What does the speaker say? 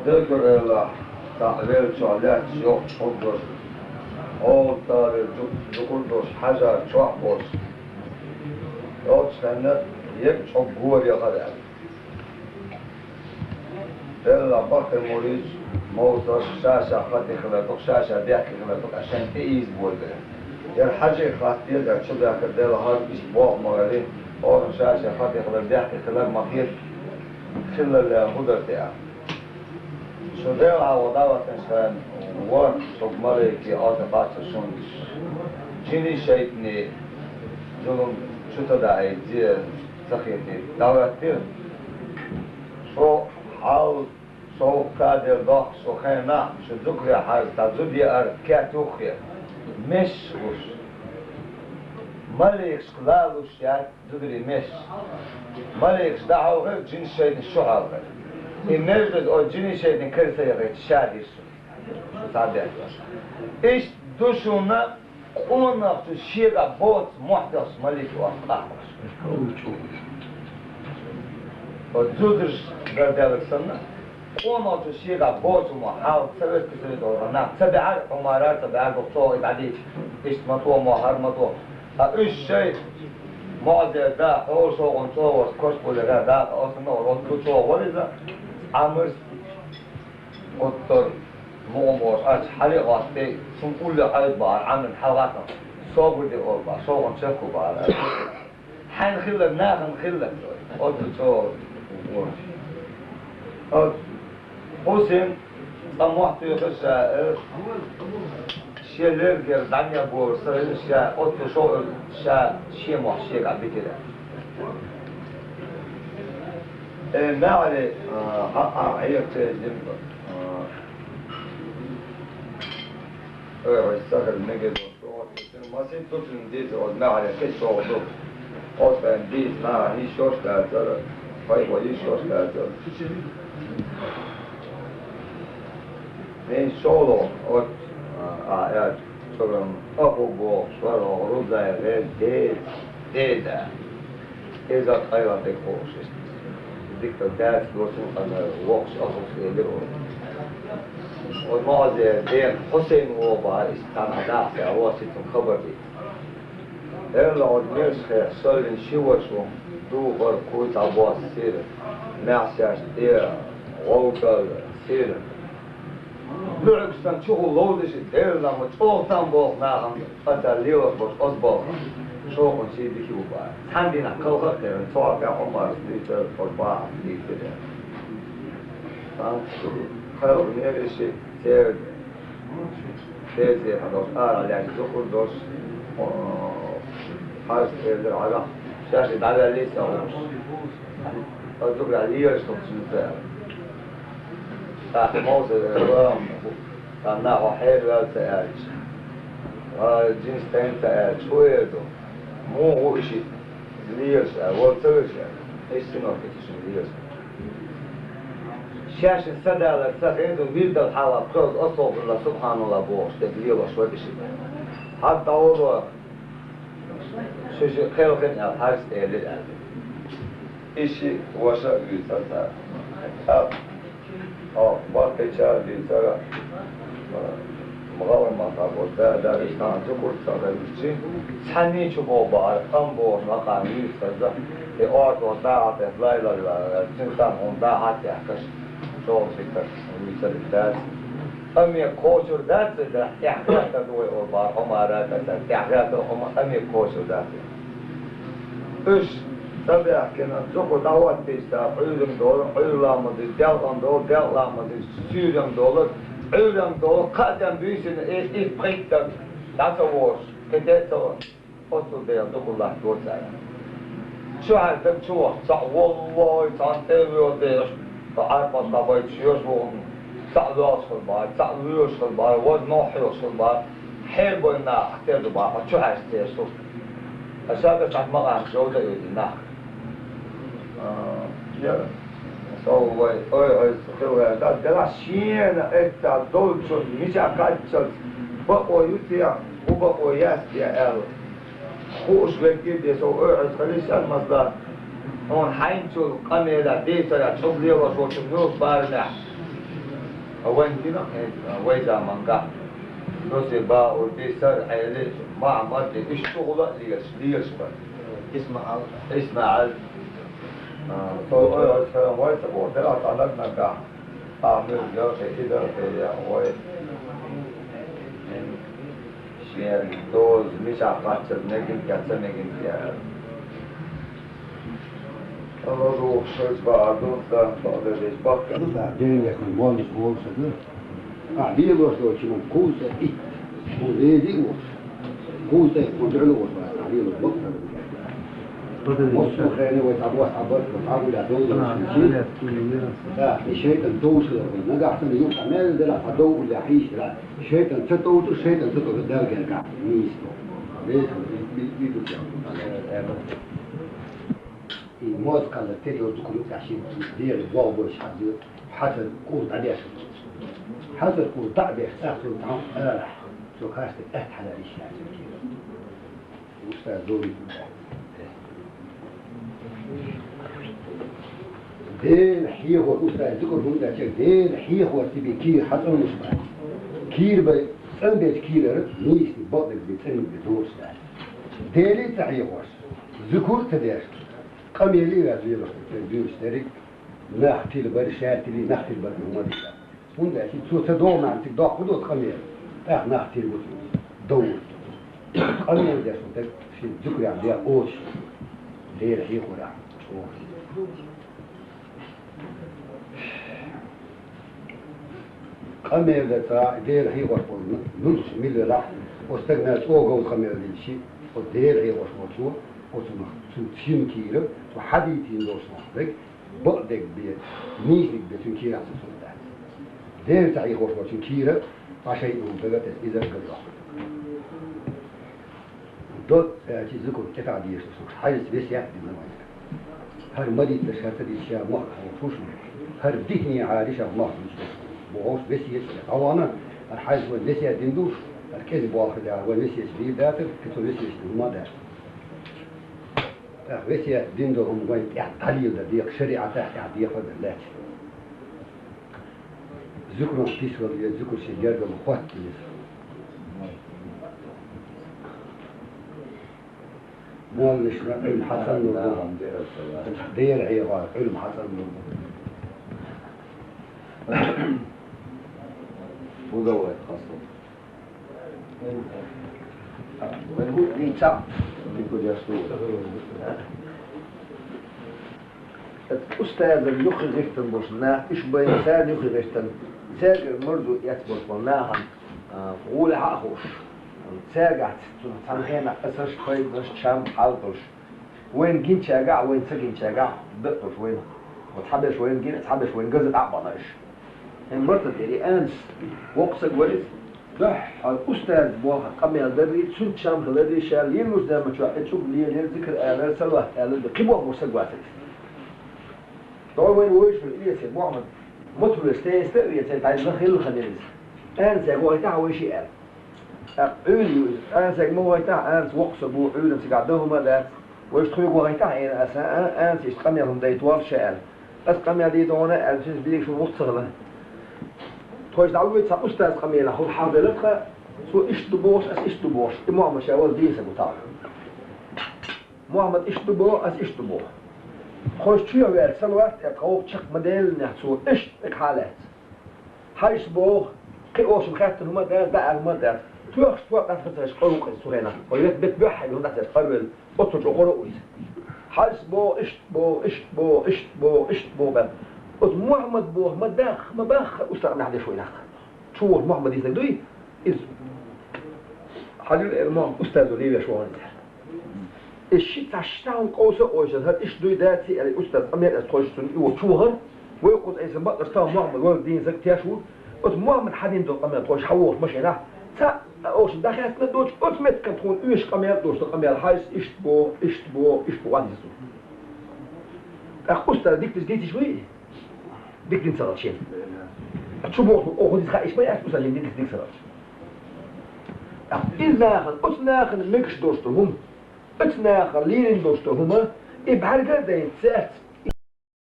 تذكر الله تعبير شعلات شوق حضر أول طارق ذكردوش حجر شوحبوش يوتش كانت يبشق جور يغرق إلا بقي مريج موتوش شاشة خطي خلطوك شاشة بيحكي خلطوك عشان تقيز بولده الحاجة خاطية دا شو دا كدل هاد إسبوع مغالين أول شاشة خطي خلط بيحكي خلط مخير خلال الهدر تاعه شو ده عوضاوة إنسان وان صوب ملكي آتقات سونش جيني شايتني ظلم شو تدعي دي تخيتي دولتين شو حال شو كادر ضخ شو خينا شو ذكري حال تزودي أركاتوخي مش وش ملك سكلالوش يعني ذكري مش ملك دعوه غير جين شايتني شو حال غير النجد او جيني شايتني كرسي غير شادي شو تعبير إيش دوشونا قونا في الشيء بوت محدث ملك وأخلاقش وتدرس قدر السنة قونا في الشيء بوت محاول سبت كسرت ورنا تبع عمارات تبع البطوة بعدين إيش مطوع مهار مطوع إيش شيء معدل دا حوش وغنطوة وسكوش بولغا دا أصلا ورطوة ولذا عمر قطر مغمور أش حلقات دي سن كل حاجة بار عمل حلقاتنا صابر دي أربعة صوغن شكو بار حين خلق ناخن خلق قلت صور حسين طموحت يخشى شيلر غير دنيا بور سرير شا قلت شو شا شي محشي قبل كده ما عليه عيق جنبه يستخدم نجد ما سين توصل ديت أو ما على كل شيء وضو أصلا ديت ما هي شوش كاتر هاي ولي شوش كاتر من شولو أو آيات شلون أبو بو شلون روزا غير ديدا إذا خير دكتور دكتور داس لوسون أنا وقش أخوش إليه والمعزة دين حسين وبعد استمع داعسة أواسط خبر بي إلا عدميرس خير سلن شوشو دو بركوت عباس سيرا معساش دير غوطل سيرا لعكستان شوخو لودش دير لما تولتان بوغ ناهم أتا ليوك بوش أصبوغ شوخو سيدكي وبعد حندنا كل خير نتوقع عمر سليتر فرباع سليتر خير من الشيء سير هذا يعني ذكر دوس حاس العلاقة شاشة على ليس ذكر عليه خمسين تحت موسى الرام كنا حيل والسائل جنس تين سائل شوية مو هو شيء ليش والترش إيش سنوك إيش ليش شاش السدى على السخين وبيد الحالة بخلص أصوب الله سبحان الله بوش تبليه وشوي بشيء حتى هو شيء خير خير على حاجة للأهل إشي وشاء بيتسا باقي شاء بيتسا مغاوي ما تقول دا إشتان تقول تقول بشي تحني شبه بار أمبور مقامي يتسا لأوت وضاعت لا لا لا تنسان هم ضاعت يحكش شغل فكرة ويصير الدرس أمي كوشر درس ده تحقيقات دوي أربعة عمارات تحقيقات أمي كوشر درس إيش تبع كنا زوجو دعوات تيستا عيرم دولار عيرم دولار دولار سيرم دولار عيرم دولار قدم بيسن إيه بريكتر داتوش كده تو أصل ده زوجو الله دوسا شو هذا شو صح والله تانتيو ده فعارف طبعا شيوش وهم سألوش في البار سألوش في البار ونوحيوش في البار حيبنا احتاجوا بار شو هستيسو أشياء بس ما عم جودة يدينا يا سو أي سخيرة ده شيء إنت دولتون مش أكادشل بقوا يطيع وبقوا ياس يا خوش بكيد يسوي خليش المصدر هون حين شو قميلة ديسة يا شغلي وشو شنو بارنا وين كنا ويجا منقع نصيبا وديسة عيلة ما عملت الشغل ليش اسمع فهو وين تقول ده طلعنا كا عامل جو كده يا وين شيء دوز مش عارف نجم كذا نجم يا الله روح شوز بعدون ده بعد الإسبوع بعدين يكون والد كوسة ده عديل وصلوا شنو كوسة إيه وليدي كوسة ودعوا وصلوا عديل البقرة وصلوا خياني ويتعبوا عبارة وتعبوا لعدوه الشيطان توصل نجح سنة يوم عمال ده لا عدوه اللي عيش لا الشيطان تطوط الشيطان تطوط الدار كان ميستو ليش بيدو الموت قال تيجي وتقول تعشين دير الضوء وش حسن قوت عليه حسن قوت تعبه أخذ تعم أنا شو خاصة أحد على الشيء أستاذ دوري دين حيه وأستاذ ذكر هم ده شيء دين حيه وتبي كير حسن مش كير بي سند كير نيس بعض بيتسند بدور سال ديري تعيه وش ذكر تداش قميلي غازي بيشترك نختي البرشات اللي نختي البرمودي هنا شيء سو تدور مع تقدر خذوا قميل نختي دور قميل ده شو شيء ذكر عليها اوش دير هي خورا قميل ده ترى دير هي خورا نص ميل لا واستغنى اوغو قميل شيء ودير هي خورا وتنخ تنشين كيلو وحديتين لو صاحبك بعدك بيت نيزك بتون كيلو على السلطان دير تعي خوش بتون كيلو عشان يقوم بقى إذا قرر دوت شيء ذكر كتاب ديش حاجة بس يأتي من وين هر مدي تشهد دي شيء ما خوش هر ديني عارشة ما خوش بوش بس يسأل أوانا الحاجة بس يدندوش الكذب واحد يعني بس يسبي داتر كتب بس يسبي ما داتر وسيا دينهم وين تعليل ديق شريعة تحت ديق هذا لا ذكر تسوى ذكر شجار المخوات مال نشرح علم حسن نور دير عيغار علم حسن نور وضوء خاصة والهو دين شعب يكون يسوع الأستاذ اللي غيرتن بوشنا إيش بإنسان غيرتن ساجر مرضو يتبر بناها قول عاهوش ساجع تنهينا أسرش خير مش شام حالتوش وين جين شاجع وين سجين شاجع بقطش وين وتحبش وين جين تحبش وين جزء عبناش المرتد اللي أنس وقصك ورث صح الأستاذ بوها قمي الدري سنت شام خلدي شال يلمس دائما شو تشوف لي ذكر آلة سلوى آلة قبوة مسجوات طبعا وين ويش في الإليس محمد مطلوب استريت تعال دخل الخليج أنا سأقول هيتها ويش قال عيوني أنا سأقول هيتها أنا وقص أبو عيوني سقعدهم لا ويش تخيبوا هيتها أنا سأقمي لهم ديتوال شال أسقمي دي دونا ألفين بيك شو وقص غلا تويش دعوة أستاذ قميلة هو حاضرتها سو اشتبوش أس اشتبوش محمد شاول ديسة بتاعه محمد اشتبو أس اشتبو خوش شو وير سلوات يقوق شق مديل نحسو اش حالات حيش بوغ كي اوش مخاتن هما دار بقى هما دار توخش توقع فترش قروق السوهينا ويبت بتبوح اللي هما تتقرل قطش وقروق حيش بو اشتبو بقى قلت محمد بوه مداخ مباخ أستاذ نحن شوي نخ شو محمد يزدوي إز حليل المهم أستاذ ليه شو هذا الشيء تعشتاهم قوسه أوجد هاد إيش دوي داتي الأستاذ أمير أستخدم وشوهر ويقول إذا ما أستاذ محمد ولد دين زك تياشو قلت محمد حدين دو قمير توش حوور مش هنا تا أوش داخل ندوش قلت مت كم تكون إيش قمير دوش قمير حايس إشتبو وادي زو أستاذ ديك تزديتي شوي ديك دين سرطشين شو بوقت أخذ إيش ما يأكل سجين ديك سرطش إذا ناخذ مكش دوستهم إتناخر لين دوستهم إبهر قدين سات